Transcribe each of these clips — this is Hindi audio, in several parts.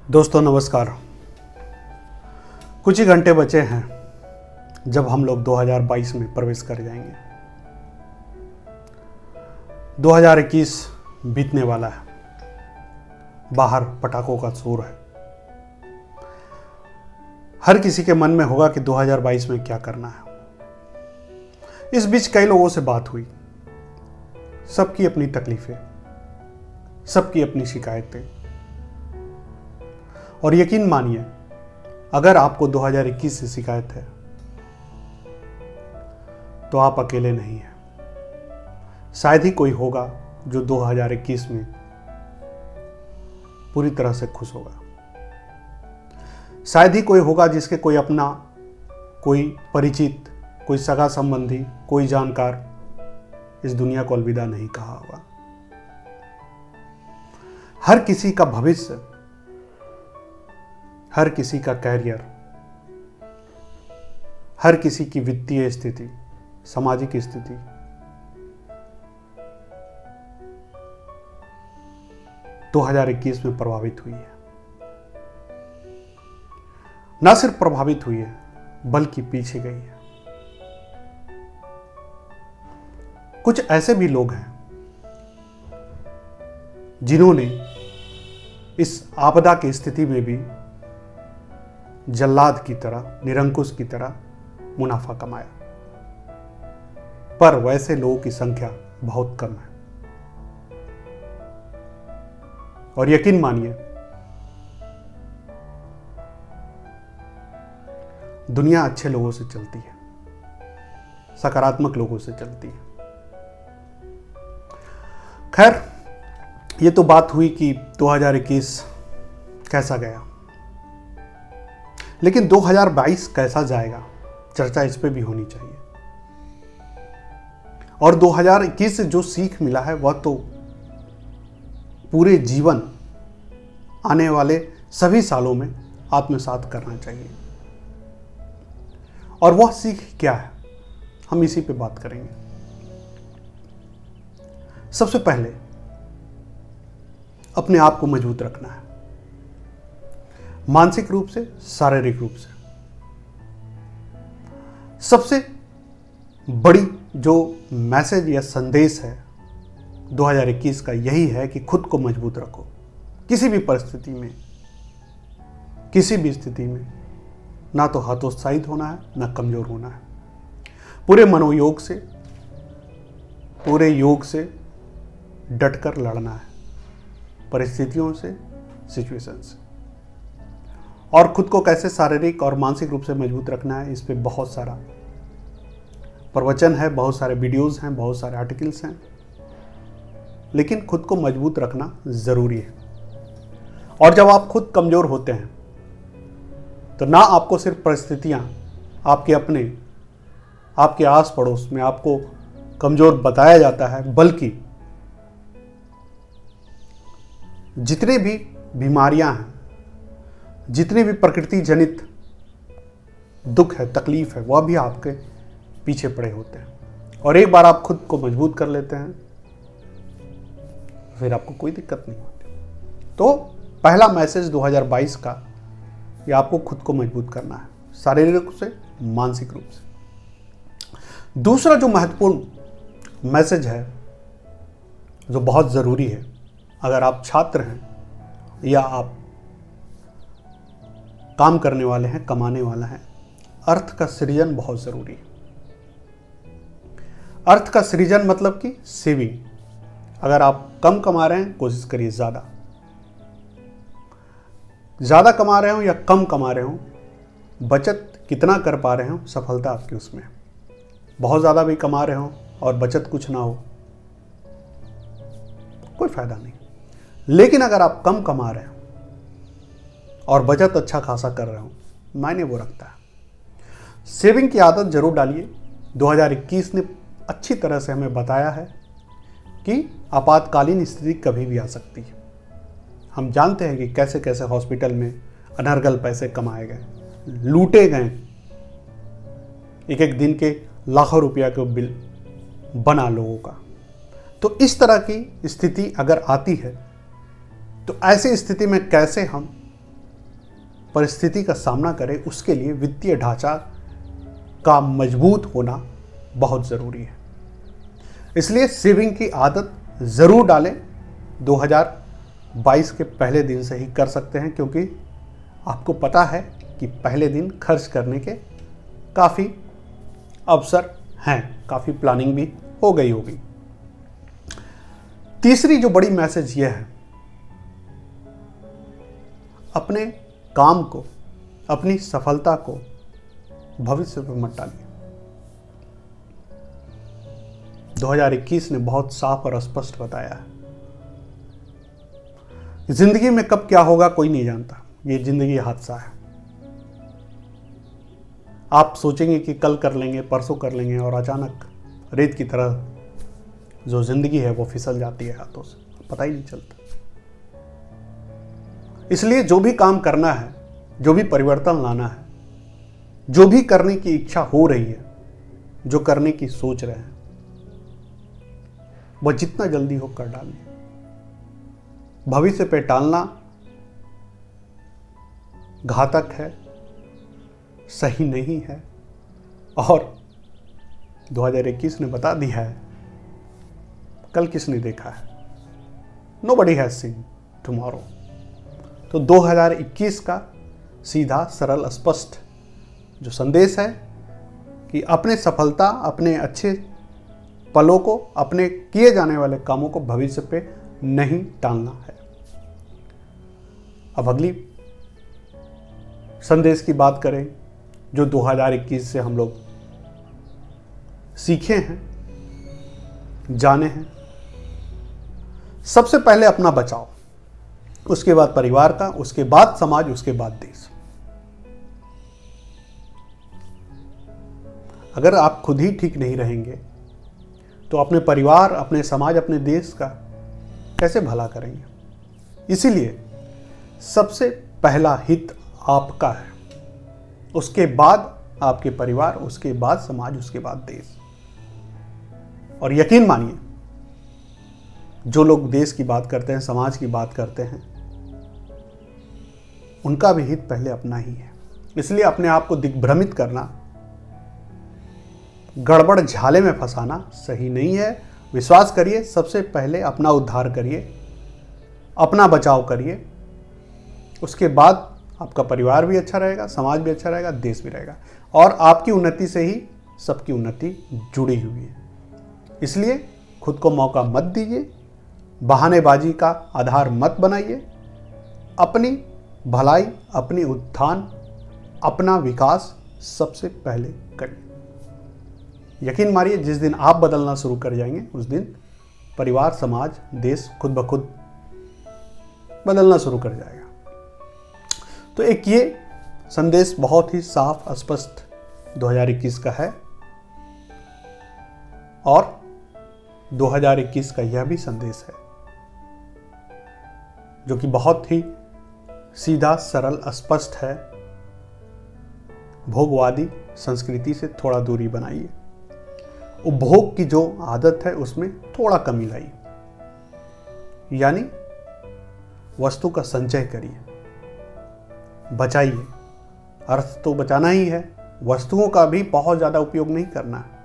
दोस्तों नमस्कार। कुछ ही घंटे बचे हैं जब हम लोग 2022 में प्रवेश कर जाएंगे। 2021 बीतने वाला है, बाहर पटाखों का शोर है। हर किसी के मन में होगा कि 2022 में क्या करना है। इस बीच कई लोगों से बात हुई, सबकी अपनी तकलीफें, सबकी अपनी शिकायतें। और यकीन मानिए, अगर आपको 2021 से शिकायत है तो आप अकेले नहीं हैं। शायद ही कोई होगा जो 2021 में पूरी तरह से खुश होगा। शायद ही कोई होगा जिसके कोई अपना, कोई परिचित, कोई सगा संबंधी, कोई जानकार इस दुनिया को अलविदा नहीं कहा होगा। हर किसी का भविष्य, हर किसी का कैरियर, हर किसी की वित्तीय स्थिति, सामाजिक स्थिति दो 2021 में प्रभावित हुई है। ना सिर्फ प्रभावित हुई है बल्कि पीछे गई है। कुछ ऐसे भी लोग हैं जिन्होंने इस आपदा की स्थिति में भी जल्लाद की तरह, निरंकुश की तरह मुनाफा कमाया, पर वैसे लोगों की संख्या बहुत कम है। और यकीन मानिए, दुनिया अच्छे लोगों से चलती है, सकारात्मक लोगों से चलती है। खैर, ये तो बात हुई कि 2021 कैसा गया, लेकिन 2022 कैसा जाएगा, चर्चा इस पे भी होनी चाहिए। और 2021 से जो सीख मिला है वह तो पूरे जीवन, आने वाले सभी सालों में आत्मसात करना चाहिए। और वह सीख क्या है, हम इसी पे बात करेंगे। सबसे पहले अपने आप को मजबूत रखना है, मानसिक रूप से, शारीरिक रूप से। सबसे बड़ी जो मैसेज या संदेश है 2021 का यही है कि खुद को मजबूत रखो। किसी भी परिस्थिति में, किसी भी स्थिति में ना तो हतोत्साहित होना है, ना कमजोर होना है। पूरे मनोयोग से, पूरे योग से डटकर लड़ना है परिस्थितियों से, सिचुएशन से। और खुद को कैसे शारीरिक और मानसिक रूप से मजबूत रखना है, इस पे बहुत सारा प्रवचन है, बहुत सारे वीडियोस हैं, बहुत सारे आर्टिकल्स हैं। लेकिन खुद को मजबूत रखना ज़रूरी है। और जब आप खुद कमज़ोर होते हैं तो ना आपको सिर्फ परिस्थितियाँ, आपके अपने, आपके आस पड़ोस में आपको कमज़ोर बताया जाता है, बल्कि जितने भी बीमारियाँ हैं, जितने भी प्रकृति जनित दुख है, तकलीफ है, वह भी आपके पीछे पड़े होते हैं। और एक बार आप खुद को मजबूत कर लेते हैं फिर आपको कोई दिक्कत नहीं होती। तो पहला मैसेज 2022 का, ये आपको खुद को मजबूत करना है, शारीरिक रूप से, मानसिक रूप से। दूसरा जो महत्वपूर्ण मैसेज है, जो बहुत ज़रूरी है, अगर आप छात्र हैं या आप काम करने वाले हैं, कमाने वाला है, अर्थ का सृजन बहुत ज़रूरी है। अर्थ का सृजन मतलब कि सेविंग। अगर आप कम कमा रहे हैं, कोशिश करिए ज़्यादा कमा रहे हो या कम कमा रहे हो, बचत कितना कर पा रहे हो, सफलता आपकी उसमें। बहुत ज़्यादा भी कमा रहे हो और बचत कुछ ना हो, कोई फायदा नहीं। लेकिन अगर आप कम कमा रहे हो और बचत अच्छा खासा कर रहे हो, मायने वो रखता है। सेविंग की आदत जरूर डालिए। 2021 ने अच्छी तरह से हमें बताया है कि आपातकालीन स्थिति कभी भी आ सकती है। हम जानते हैं कि कैसे कैसे हॉस्पिटल में अनर्गल पैसे कमाए गए, लूटे गए। एक एक दिन के लाखों रुपया के बिल बना लोगों का। तो इस तरह की स्थिति अगर आती है तो ऐसी स्थिति में कैसे हम परिस्थिति का सामना करे, उसके लिए वित्तीय ढांचा का मजबूत होना बहुत ज़रूरी है। इसलिए सेविंग की आदत ज़रूर डालें। 2022 के पहले दिन से ही कर सकते हैं, क्योंकि आपको पता है कि पहले दिन खर्च करने के काफ़ी अवसर हैं, काफ़ी प्लानिंग भी हो गई होगी। तीसरी जो बड़ी मैसेज यह है, अपने काम को, अपनी सफलता को भविष्य पर मत डालिए। 2021 ने बहुत साफ और स्पष्ट बताया है, जिंदगी में कब क्या होगा कोई नहीं जानता। ये जिंदगी हादसा है। आप सोचेंगे कि कल कर लेंगे, परसों कर लेंगे, और अचानक रेत की तरह जो जिंदगी है वो फिसल जाती है हाथों से, पता ही नहीं चलता। इसलिए जो भी काम करना है, जो भी परिवर्तन लाना है, जो भी करने की इच्छा हो रही है, जो करने की सोच रहे हैं, वह जितना जल्दी हो कर डालिए। भविष्य पे टालना घातक है, सही नहीं है, और 2021 ने बता दिया है, कल किसने देखा है? Nobody has seen tomorrow। तो 2021 का सीधा, सरल, स्पष्ट जो संदेश है कि अपने सफलता, अपने अच्छे पलों को, अपने किए जाने वाले कामों को भविष्य पे नहीं टालना है। अब अगली संदेश की बात करें, जो 2021 से हम लोग सीखे हैं, जाने हैं। सबसे पहले अपना बचाओ, उसके बाद परिवार का, उसके बाद समाज, उसके बाद देश। अगर आप खुद ही ठीक नहीं रहेंगे तो अपने परिवार, अपने समाज, अपने देश का कैसे भला करेंगे? इसीलिए सबसे पहला हित आपका है, उसके बाद आपके परिवार, उसके बाद समाज, उसके बाद देश। और यकीन मानिए, जो लोग देश की बात करते हैं, समाज की बात करते हैं, उनका भी हित पहले अपना ही है। इसलिए अपने आप को दिग्भ्रमित करना, गड़बड़ झाले में फंसाना सही नहीं है। विश्वास करिए, सबसे पहले अपना उद्धार करिए, अपना बचाव करिए, उसके बाद आपका परिवार भी अच्छा रहेगा, समाज भी अच्छा रहेगा, देश भी रहेगा। और आपकी उन्नति से ही सबकी उन्नति जुड़ी हुई है। इसलिए खुद को मौका मत दीजिए, बहानेबाजी का आधार मत बनाइए। अपनी भलाई, अपनी उत्थान, अपना विकास सबसे पहले करिए। यकीन मानिए, जिस दिन आप बदलना शुरू कर जाएंगे, उस दिन परिवार, समाज, देश खुद ब खुद बदलना शुरू कर जाएगा। तो एक ये संदेश बहुत ही साफ, स्पष्ट 2021 का है, और 2021 का यह भी संदेश है जो कि बहुत ही सीधा, सरल, स्पष्ट है। भोगवादी संस्कृति से थोड़ा दूरी बनाइए, उपभोग की जो आदत है उसमें थोड़ा कमी लाइए, यानी वस्तु का संचय करिए, बचाइए। अर्थ तो बचाना ही है, वस्तुओं का भी बहुत ज़्यादा उपयोग नहीं करना है,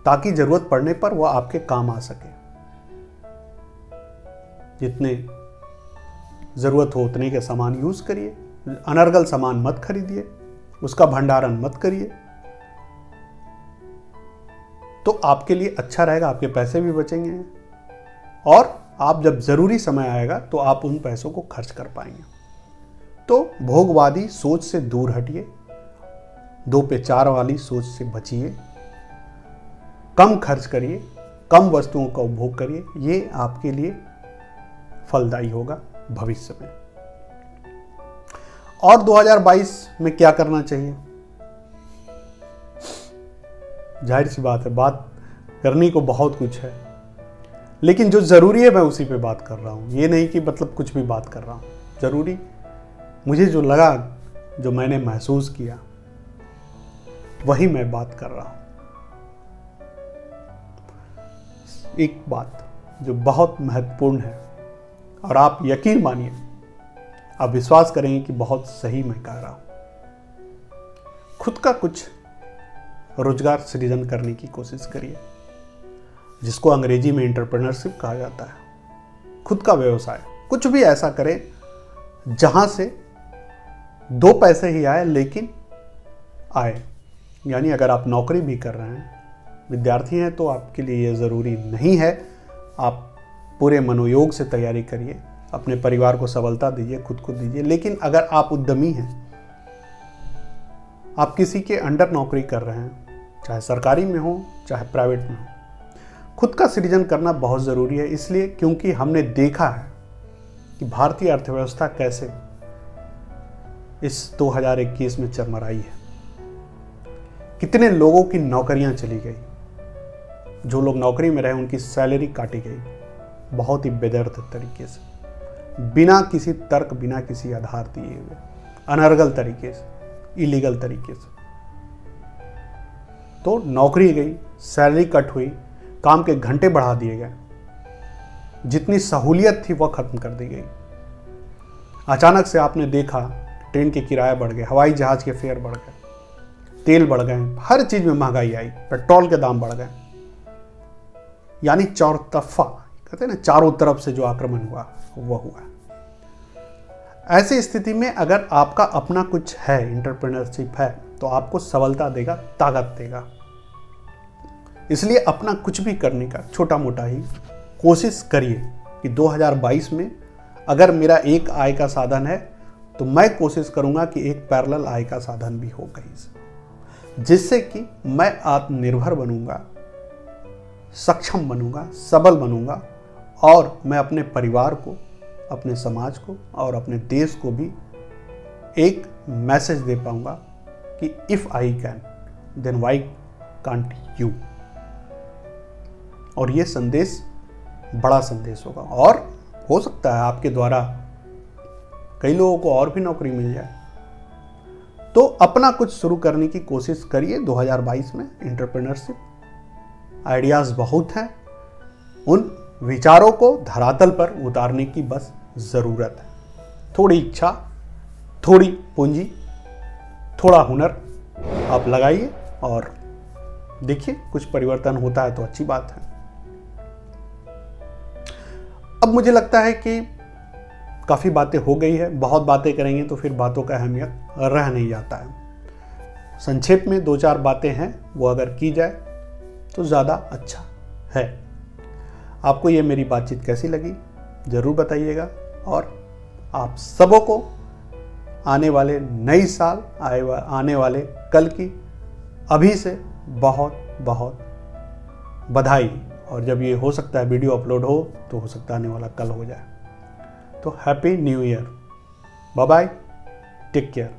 ताकि ज़रूरत पड़ने पर वह आपके काम आ सके। जितने ज़रूरत हो उतने के सामान यूज़ करिए, अनर्गल सामान मत खरीदिए, उसका भंडारण मत करिए, तो आपके लिए अच्छा रहेगा, आपके पैसे भी बचेंगे, और आप जब ज़रूरी समय आएगा तो आप उन पैसों को खर्च कर पाएंगे। तो भोगवादी सोच से दूर हटिए, 2 पे 4 वाली सोच से बचिए, कम खर्च करिए, कम वस्तुओं का उपभोग करिए। ये आपके लिए फलदायी होगा भविष्य में। और 2022 में क्या करना चाहिए? जाहिर सी बात है, बात करने को बहुत कुछ है, लेकिन जो ज़रूरी है मैं उसी पे बात कर रहा हूँ। ये नहीं कि मतलब कुछ भी बात कर रहा हूँ। ज़रूरी मुझे जो लगा, जो मैंने महसूस किया, वही मैं बात कर रहा हूँ। एक बात जो बहुत महत्वपूर्ण है, और आप यकीन मानिए, आप विश्वास करेंगे कि बहुत सही मैं कह रहा हूं। खुद का कुछ रोजगार सृजन करने की कोशिश करिए, जिसको अंग्रेजी में एंटरप्रेन्योरशिप कहा जाता है। खुद का व्यवसाय, कुछ भी ऐसा करें जहां से 2 पैसे ही आए लेकिन आए। यानी अगर आप नौकरी भी कर रहे हैं, विद्यार्थी हैं, तो आपके लिए ये ज़रूरी नहीं है। आप पूरे मनोयोग से तैयारी करिए, अपने परिवार को सबलता दीजिए, खुद को दीजिए। लेकिन अगर आप उद्यमी हैं, आप किसी के अंडर नौकरी कर रहे हैं, चाहे सरकारी में हो चाहे प्राइवेट में हो, खुद का सृजन करना बहुत ज़रूरी है। इसलिए क्योंकि हमने देखा है कि भारतीय अर्थव्यवस्था कैसे इस 2021 में चरमराई है। कितने लोगों की नौकरियां चली गई, जो लोग नौकरी में रहे उनकी सैलरी काटी गई बहुत ही बेदर्द तरीके से, बिना किसी तर्क, बिना किसी आधार दिए हुए, अनर्गल तरीके से, इलीगल तरीके से। तो नौकरी गई, सैलरी कट हुई, काम के घंटे बढ़ा दिए गए, जितनी सहूलियत थी वह खत्म कर दी गई। अचानक से आपने देखा ट्रेन के किराए बढ़ गए, हवाई जहाज के फेयर बढ़ गए, तेल बढ़ गए, हर चीज में महंगाई आई, पेट्रोल के दाम बढ़ गए। यानी चौतरफा, कहते हैं ना, चारों तरफ से जो आक्रमण हुआ वह हुआ। ऐसी स्थिति में अगर आपका अपना कुछ है, एंटरप्रेन्योरशिप है, तो आपको सबलता देगा, ताकत देगा। इसलिए अपना कुछ भी करने का छोटा मोटा ही कोशिश करिए कि 2022 में अगर मेरा एक आय का साधन है तो मैं कोशिश करूंगा कि एक पैरेलल आय का साधन भी हो कहीं से, जिससे कि मैं आत्मनिर्भर बनूंगा, सक्षम बनूंगा, सबल बनूंगा और मैं अपने परिवार को, अपने समाज को और अपने देश को भी एक मैसेज दे पाऊंगा कि if I can then why can't you. और ये संदेश बड़ा संदेश होगा और हो सकता है आपके द्वारा कई लोगों को और भी नौकरी मिल जाए। तो अपना कुछ शुरू करने की कोशिश करिए 2022 में। एंटरप्रेन्योरशिप आइडियाज बहुत हैं, उन विचारों को धरातल पर उतारने की बस ज़रूरत है। थोड़ी इच्छा, थोड़ी पूंजी, थोड़ा हुनर आप लगाइए और देखिए कुछ परिवर्तन होता है तो अच्छी बात है। अब मुझे लगता है कि काफ़ी बातें हो गई है, बहुत बातें करेंगे तो फिर बातों का अहमियत रह नहीं जाता है। संक्षेप में 2-4 बातें हैं, वो अगर की जाए तो ज़्यादा अच्छा है। आपको ये मेरी बातचीत कैसी लगी ज़रूर बताइएगा और आप सबों को आने वाले नई साल, आने वाले कल की अभी से बहुत बहुत बधाई। और जब ये हो सकता है वीडियो अपलोड हो तो हो सकता है आने वाला कल हो जाए। तो happy new year, bye bye, take care.